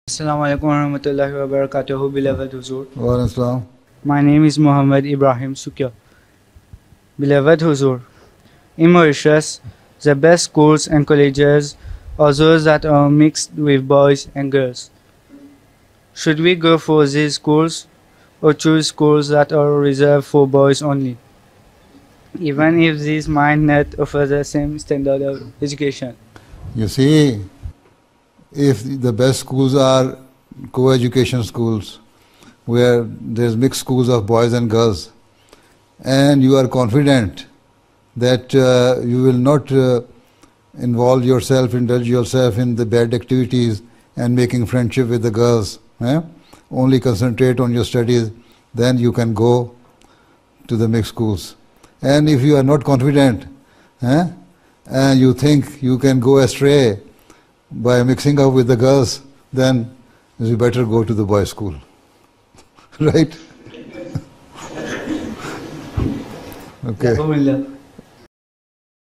Assalamu alaikum warahmatullahi wabarakatuh, beloved Huzur. Wa Islam. My name is Muhammad Ibrahim Sukya. Beloved Huzur, in Mauritius, the best schools and colleges are those that are mixed with boys and girls. Should we go for these schools or choose schools that are reserved for boys only, even if these might not offer the same standard of education? You see, if the best schools are co-education schools, where there's mixed schools of boys and girls, and you are confident that you will not indulge yourself in the bad activities and making friendship with the girls, only concentrate on your studies, then you can go to the mixed schools. And if you are not confident, and you think you can go astray by mixing up with the girls, then you better go to the boys' school. Right? Okay.